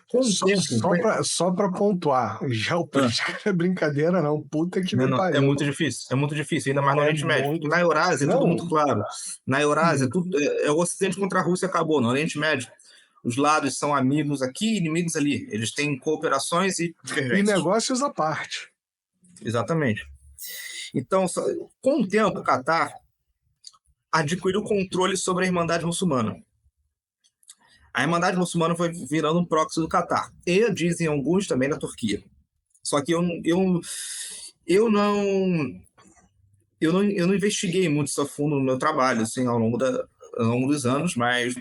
Com o tempo... Só para pontuar, geopolítica não é brincadeira não, puta que me pariu. É muito difícil, ainda mais no Oriente Médio. Na Eurásia é tudo muito claro. Na Eurásia tudo é o Ocidente contra a Rússia, acabou. No Oriente Médio, os lados são amigos aqui e inimigos ali. Eles têm cooperações e divergências. E negócios à parte. Exatamente. Então, com o tempo, o Catar adquiriu controle sobre a Irmandade Muçulmana. A Irmandade Muçulmana foi virando um proxy do Catar. E dizem alguns também da Turquia. Só que eu não investiguei muito isso a fundo no meu trabalho, assim, ao longo dos anos, mas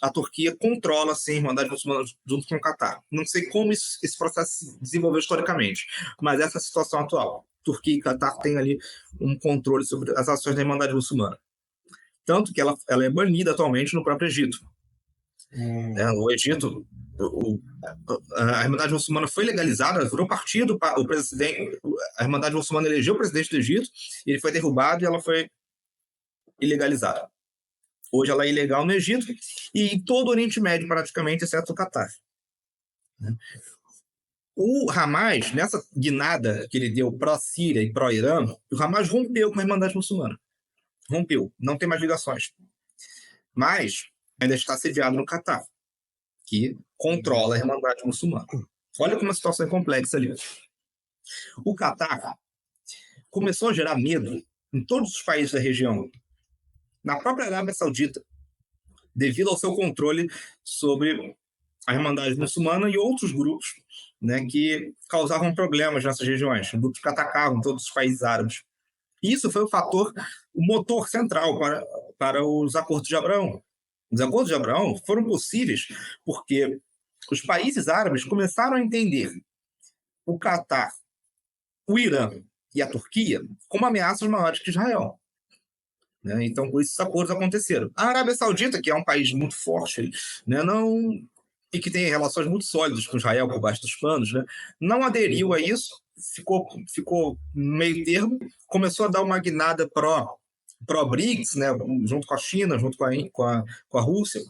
a Turquia controla, assim, a Irmandade Muçulmana junto com o Catar. Não sei como esse processo se desenvolveu historicamente, mas essa é a situação atual. Turquia e Catar têm ali um controle sobre as ações da Irmandade Muçulmana. Tanto que ela é banida atualmente no próprio Egito. O Egito, a Irmandade Muçulmana foi legalizada, virou partido, o presidente, a Irmandade Muçulmana elegeu o presidente do Egito, ele foi derrubado e ela foi ilegalizada. Hoje ela é ilegal no Egito e em todo o Oriente Médio, praticamente, exceto o Catar. O Hamas, nessa guinada que ele deu pró-Síria e pró-Irã, o Hamas rompeu com a Irmandade Muçulmana. Rompeu, não tem mais ligações. Mas ainda está sediado no Catar, que controla a Irmandade Muçulmana. Olha como a situação é complexa ali. O Catar começou a gerar medo em todos os países da região, na própria Arábia Saudita, devido ao seu controle sobre a Irmandade Muçulmana e outros grupos, né, que causavam problemas nessas regiões, grupos que atacavam todos os países árabes. Isso foi o motor central para os Acordos de Abraão. Os Acordos de Abraão foram possíveis porque os países árabes começaram a entender o Catar, o Irã e a Turquia como ameaças maiores que Israel. Então, por isso, esses acordos aconteceram. A Arábia Saudita, que é um país muito forte, né, e que tem relações muito sólidas com Israel por baixo dos panos, né, não aderiu a isso, ficou meio termo, começou a dar uma guinada pró-BRICS, né, junto com a China, junto com a Rússia.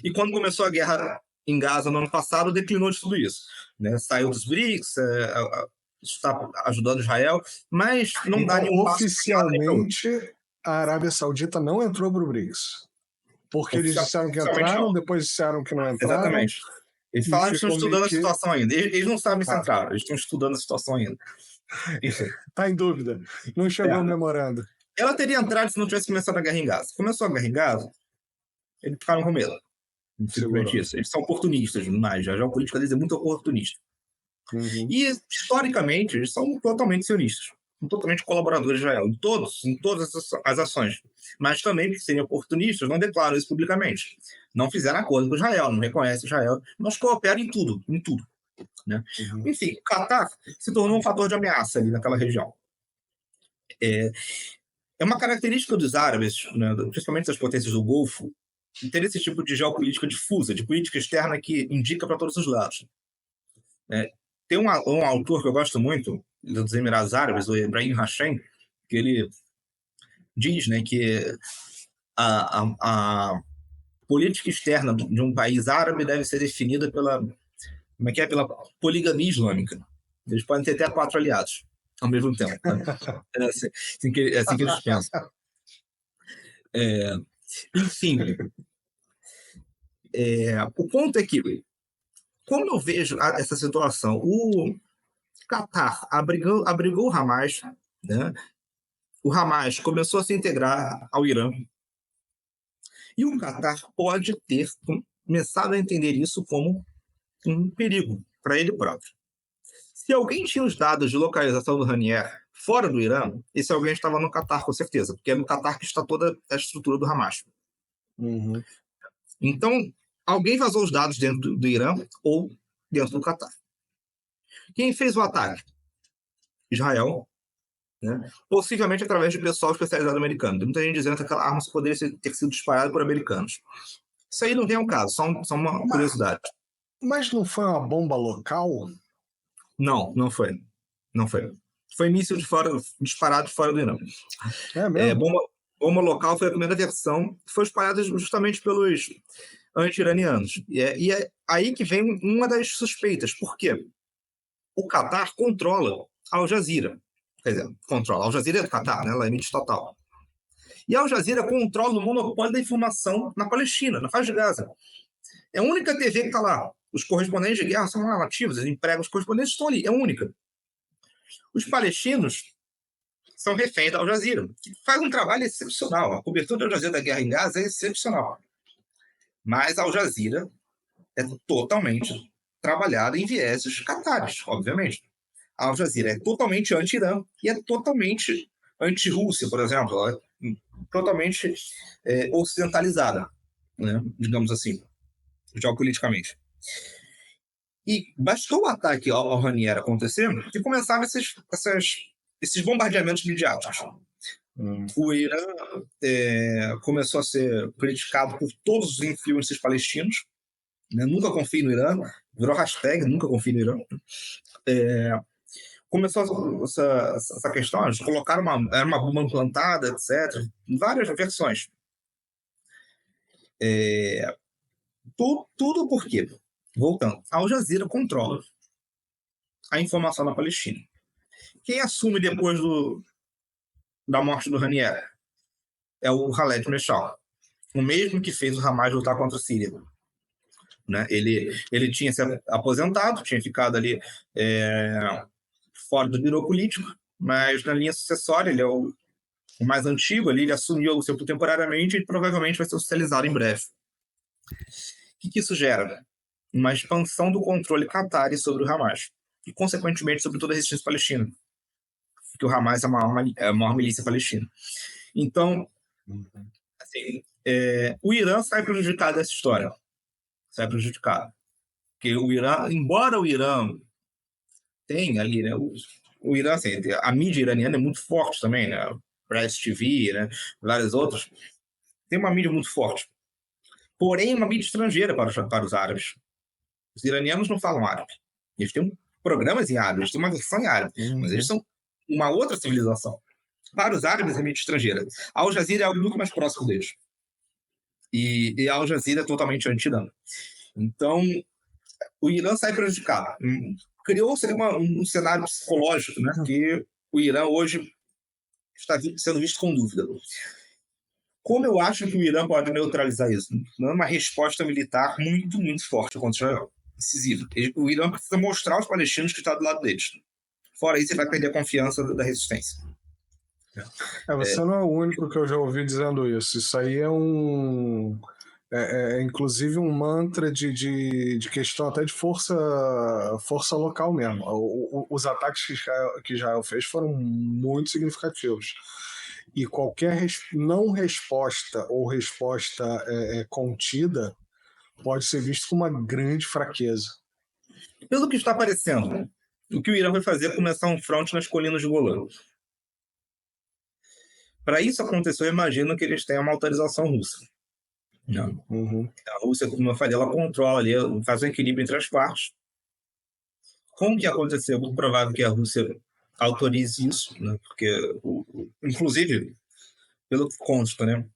E quando começou a guerra em Gaza no ano passado, declinou de tudo isso. Né? Saiu dos BRICS, está ajudando Israel, mas não dá nenhum passo. Oficialmente, a Arábia Saudita não entrou para o BRICS. Porque eles disseram que entraram, depois disseram que não entraram. Exatamente. Eles falaram que estão estudando a situação ainda. Eles não sabem se entraram, eles estão estudando a situação ainda. Está em dúvida. Não chegou o memorando. Ela teria entrado se não tivesse começado a guerra em Gaza. Começou a guerra em Gaza, eles ficaram com medo. Simplesmente isso. Eles são oportunistas demais. A geopolítica deles é muito oportunista. E, historicamente, eles são totalmente sionistas. São totalmente colaboradores de Israel. Em todas as ações. Mas também, porque serem oportunistas, não declaram isso publicamente. Não fizeram acordo com Israel, não reconhecem Israel, mas cooperam em tudo. Né? Enfim, o Catar se tornou um fator de ameaça ali naquela região. É uma característica dos árabes, né, principalmente das potências do Golfo, ter esse tipo de geopolítica difusa, de política externa que indica para todos os lados. Tem um autor que eu gosto muito, dos Emirados Árabes, o Ibrahim Hashim, que ele diz, né, que a política externa de um país árabe deve ser definida pela poligamia islâmica. Eles podem ter até 4 aliados ao mesmo tempo. Né? É assim que eles pensam. Enfim, o ponto é que, como eu vejo essa situação, o Catar abrigou o Hamas, né? O Hamas começou a se integrar ao Irã, e o Catar pode ter começado a entender isso como um perigo para ele próprio. Se alguém tinha os dados de localização do Hanier fora do Irã, esse alguém estava no Catar, com certeza, porque é no Catar que está toda a estrutura do Hamas. Então, alguém vazou os dados dentro do Irã ou dentro do Catar. Quem fez o ataque? Israel, né? Possivelmente através de pessoal especializado americano. Tem muita gente dizendo que aquela arma poderia ter sido disparada por americanos. Isso aí não tem um caso, só uma curiosidade. Mas não foi uma bomba local? Não foi. Não foi. Foi míssil disparado de fora do Irã. É mesmo? Bomba local foi a primeira versão, foi espalhada justamente pelos anti-iranianos. E é aí que vem uma das suspeitas. Por quê? O Catar controla a Al Jazeera. Quer dizer, controla. A Al Jazeera é do Catar, né? Ela emite total. E a Al Jazeera controla o monopólio da informação na Palestina, na faixa de Gaza. É a única TV que está lá. Os correspondentes de guerra são lá ativos, eles empregam os correspondentes, estão ali. É a única. Os palestinos são reféns da Al Jazeera, que faz um trabalho excepcional. A cobertura da Al Jazeera da guerra em Gaza é excepcional. Mas a Al Jazeera é totalmente trabalhada em vieses catares, obviamente. A Al Jazeera é totalmente anti-Irã e é totalmente anti-Rússia, por exemplo. Ela é totalmente ocidentalizada, né? Digamos assim, geopoliticamente. E bastou o ataque ao Ranier acontecer que começavam esses bombardeamentos midiáticos. O Irã começou a ser criticado por todos os influencers palestinos, né? Nunca confie no Irã, virou hashtag, nunca confie no Irã. Começou essa questão, eles colocaram era uma bomba implantada, etc. Várias versões. Tudo por quê? Voltando, a Al Jazeera controla a informação na Palestina. Quem assume depois da morte do Ranier é o Khaled Meshaal, o mesmo que fez o Hamas lutar contra a Síria. Né? Ele tinha se aposentado, tinha ficado ali fora do biro político, mas na linha sucessória ele é o mais antigo ali, ele assumiu o seu temporariamente e provavelmente vai ser oficializado em breve. O que isso gera? Uma expansão do controle qatari sobre o Hamas e, consequentemente, sobre toda a resistência palestina, porque o Hamas é a maior milícia palestina. Então, assim, o Irã sai prejudicado dessa história. Sai prejudicado. Porque o Irã, embora o Irã tenha ali, né, o Irã, assim, a mídia iraniana é muito forte também, né? Press TV, né? Vários outros. Tem uma mídia muito forte. Porém, uma mídia estrangeira para os árabes. Os iranianos não falam árabe. Eles têm programas em árabe, eles têm uma versão em árabe, mas eles são uma outra civilização. Para os árabes, é mídia estrangeira. A Al Jazeera é algo muito mais próximo deles. E a Al Jazeera é totalmente anti-Irã. Então, o Irã sai prejudicado. Criou-se um cenário psicológico, né, que o Irã hoje está sendo visto com dúvida. Como eu acho que o Irã pode neutralizar isso? Não é uma resposta militar muito, muito forte contra Israel. Decisiva. O Irã precisa mostrar aos palestinos que está do lado deles. Fora isso, ele vai perder a confiança da resistência. Você não é o único que eu já ouvi dizendo isso. Isso aí é inclusive um mantra de questão até de força local mesmo. Os ataques que Israel fez foram muito significativos. E qualquer não resposta ou resposta contida pode ser visto como uma grande fraqueza. Pelo que está aparecendo, o que o Irã vai fazer é começar um fronte nas colinas de Golã. Para isso acontecer, eu imagino que eles tenham uma autorização russa. Não. A Rússia, como eu falei, ela controla ali, faz um equilíbrio entre as partes. Como que aconteceu? É muito provável que a Rússia autorize isso, né? Porque, inclusive, pelo que consta, né,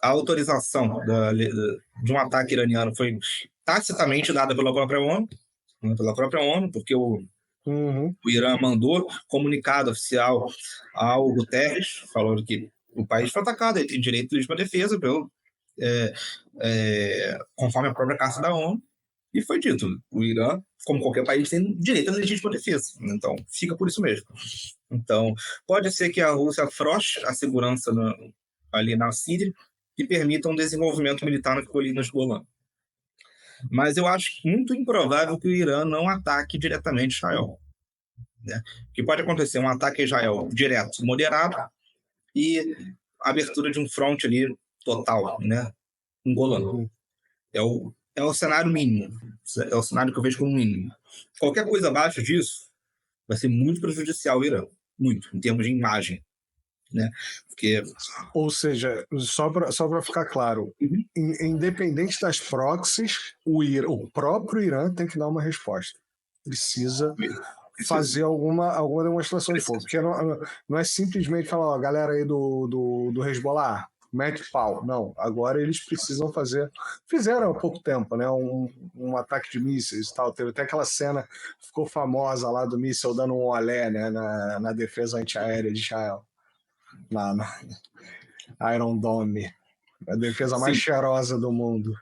a autorização de um ataque iraniano foi tacitamente dada pela própria ONU, né, porque o Irã mandou comunicado oficial ao Guterres, falando que o país foi atacado, ele tem direito de legítima defesa, conforme a própria Carta da ONU, e foi dito, o Irã, como qualquer país, tem direito à legítima defesa, então fica por isso mesmo. Então, pode ser que a Rússia afrouxe a segurança ali na Síria e permita um desenvolvimento militar nas colinas de Golã. Mas eu acho muito improvável que o Irã não ataque diretamente Israel. Né? Que pode acontecer um ataque a Israel direto, moderado, e a abertura de um fronte ali total, né? Um Golã. É o cenário mínimo. É o cenário que eu vejo como mínimo. Qualquer coisa abaixo disso vai ser muito prejudicial ao Irã. Muito, em termos de imagem. Né? Porque... Ou seja, só para ficar claro, independente das proxies, o próprio Irã tem que dar uma resposta. Precisa fazer alguma demonstração de fogo. Porque não é simplesmente falar, ó, galera aí do Hezbollah, mete pau. Não, agora eles precisam fazer. Fizeram há pouco tempo, né? Um ataque de mísseis e tal. Teve até aquela cena que ficou famosa lá do míssil dando um olé, né, na defesa antiaérea de Israel. Na Iron Dome. A defesa mais Sim. cheirosa do mundo.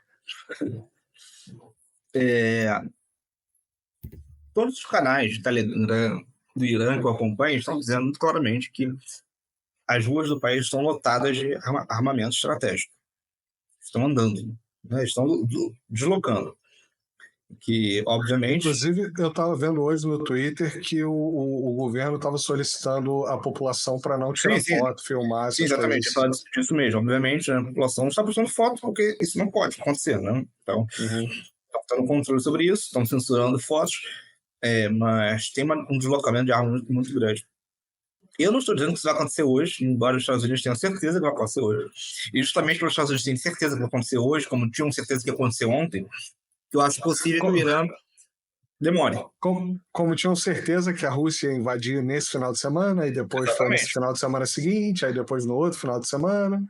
Todos os canais do Irã que eu acompanho estão dizendo muito claramente que as ruas do país estão lotadas de armamento estratégico. Estão andando, né? Estão deslocando. Que, obviamente... Inclusive, eu estava vendo hoje no Twitter que o governo estava solicitando a população para não tirar foto, filmar Sim, essas exatamente. coisas. Fala disso mesmo. Obviamente, a população não está postando foto porque isso não pode acontecer, né? Então, estão tendo controle sobre isso, estão censurando fotos, mas tem um deslocamento de armas muito grande. Eu não estou dizendo que isso vai acontecer hoje, embora os Estados Unidos tenham certeza que vai acontecer hoje. E justamente porque os Estados Unidos têm certeza que vai acontecer hoje, como tinham certeza que ia acontecer ontem, que eu acho possível que o Irã demore. Como tinham certeza que a Rússia ia invadir nesse final de semana, e depois foi nesse final de semana seguinte, aí depois no outro final de semana.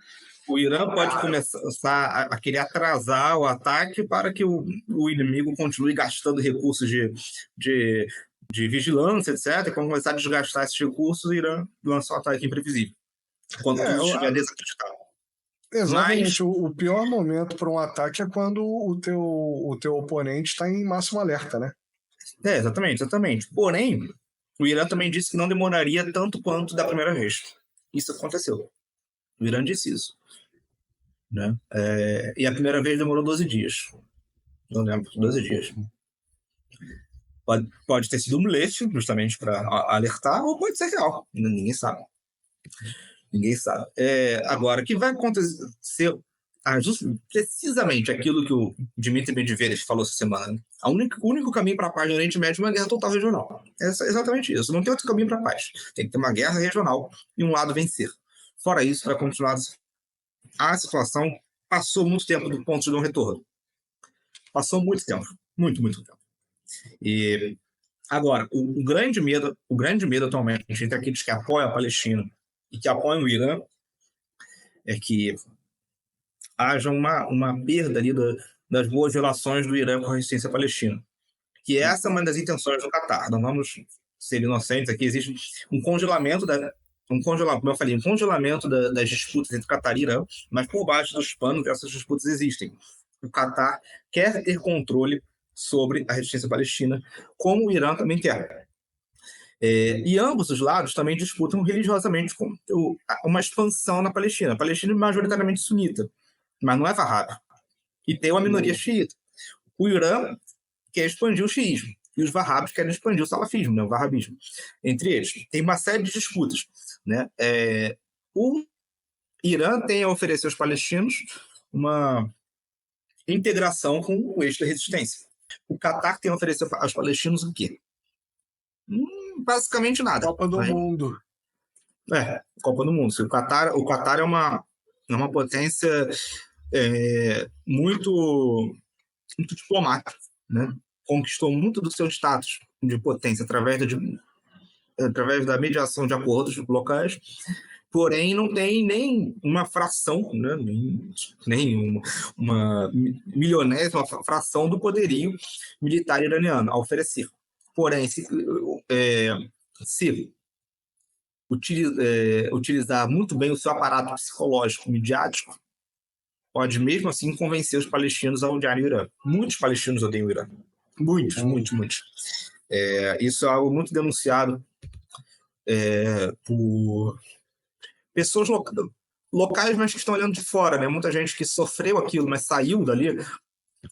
O Irã pode começar a querer atrasar o ataque para que o inimigo continue gastando recursos de vigilância, etc. E quando começar a desgastar esses recursos, o Irã lança um ataque imprevisível. Quando tudo estiver desacreditado. Exatamente. Mas o pior momento para um ataque é quando o teu oponente está em máximo alerta, né? Exatamente. Porém, o Irã também disse que não demoraria tanto quanto da primeira vez. Isso aconteceu. O Irã disse isso. Né? E a primeira vez demorou 12 dias. Não lembro, 12 dias. Pode ter sido um blefe, justamente para alertar, ou pode ser real. Ninguém sabe. Agora, o que vai acontecer precisamente aquilo que o Dmitry Medvedev falou essa semana. O único caminho para a paz no Oriente Médio é uma guerra total regional. É exatamente isso. Não tem outro caminho para a paz. Tem que ter uma guerra regional e um lado vencer. Fora isso, vai continuar. A situação passou muito tempo do ponto de não retorno. Passou muito tempo. Muito tempo. E agora, o grande medo atualmente entre aqueles que apoiam a Palestina e que apoiam o Irã é que haja uma perda ali das boas relações do Irã com a resistência palestina. Que essa é uma das intenções do Catar. Não vamos ser inocentes aqui. Existe um congelamento como eu falei, um congelamento das disputas entre Catar e Irã, mas por baixo dos panos essas disputas existem. O Catar quer ter controle sobre a resistência palestina, como o Irã também quer. E ambos os lados também disputam religiosamente uma expansão na Palestina. A Palestina é majoritariamente sunita, mas não é Wahhabi. E tem uma minoria xiita. O Irã quer expandir o xiismo, e os Wahhabis querem expandir o salafismo, né, o wahhabismo. Entre eles, tem uma série de disputas. Né? O Irã tem a oferecer aos palestinos uma integração com o eixo da resistência. O Catar tem a oferecer aos palestinos o quê? Basicamente nada. Copa do Mundo. Copa do Mundo. O Catar é uma potência muito diplomática, né? Conquistou muito do seu status de potência através da mediação de acordos locais, porém não tem nem uma fração, né? nem uma milionésima fração do poderio militar iraniano a oferecer. Porém, se utilizar muito bem o seu aparato psicológico, midiático, pode mesmo assim convencer os palestinos a odiarem o Irã. Muitos palestinos odeiam o Irã. Muitos. Isso é algo muito denunciado por pessoas locais, mas que estão olhando de fora. Né? Muita gente que sofreu aquilo, mas saiu dali,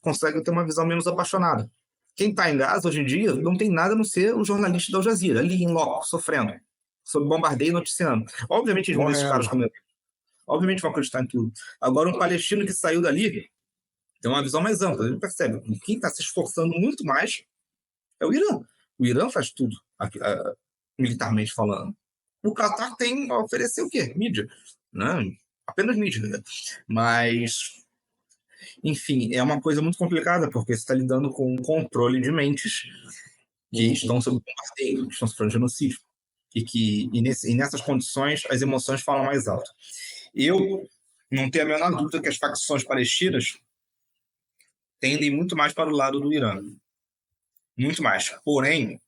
consegue ter uma visão menos apaixonada. Quem está em Gaza hoje em dia não tem nada a não ser o jornalista da Al Jazeera, ali em loco, sofrendo, sob bombardeio e noticiando. Obviamente eles vão ver esses caras como obviamente vão acreditar em tudo. Agora, um palestino que saiu dali tem uma visão mais ampla. Ele percebe que quem está se esforçando muito mais é o Irã. O Irã faz tudo, militarmente falando. O Catar tem a oferecer o quê? Mídia. Né? Apenas mídia. Né? Mas, enfim, é uma coisa muito complicada, porque você está lidando com o controle de mentes que estão sob bombardeio, que estão sofrendo genocídio. E nessas condições, as emoções falam mais alto. Eu não tem a menor dúvida que as facções palestinas tendem muito mais para o lado do Irã. Muito mais. Porém,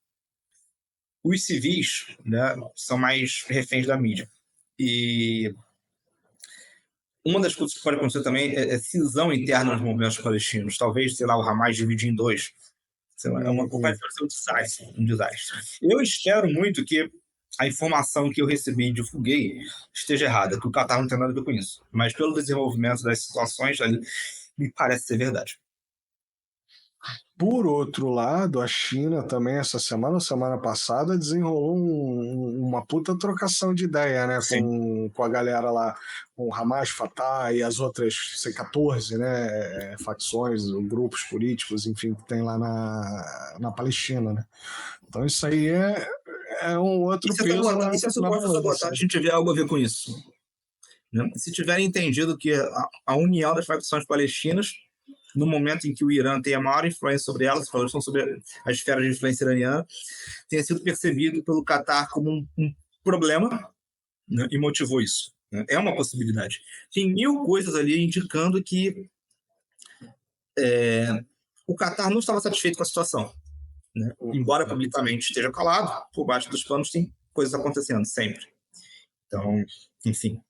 os civis, né, são mais reféns da mídia. E uma das coisas que pode acontecer também é cisão interna nos movimentos palestinos. Talvez, sei lá, o Hamas dividir em dois. Sei lá, vai ser um desastre. Eu espero muito que a informação que eu recebi e divulguei esteja errada, que o Qatar não tem nada a ver com isso. Mas pelo desenvolvimento das situações, ali, me parece ser verdade. Por outro lado, a China também, essa semana passada, desenrolou uma puta trocação de ideia, né? Com a galera lá, com o Hamas, Fatah e as outras, sei, 14, né? Facções, grupos políticos, enfim, que tem lá na Palestina, né? Então isso aí é um outro peso e se essa sabotagem tiver algo a ver com isso? Né? Se tiverem entendido que a união das facções palestinas, no momento em que o Irã tem a maior influência sobre elas, falando sobre a esfera de influência iraniana, tenha sido percebido pelo Qatar como um problema, né, e motivou isso. Né? É uma possibilidade. Tem 1000 coisas ali indicando que o Qatar não estava satisfeito com a situação. Né? Embora publicamente esteja calado, por baixo dos panos tem coisas acontecendo sempre. Então, enfim.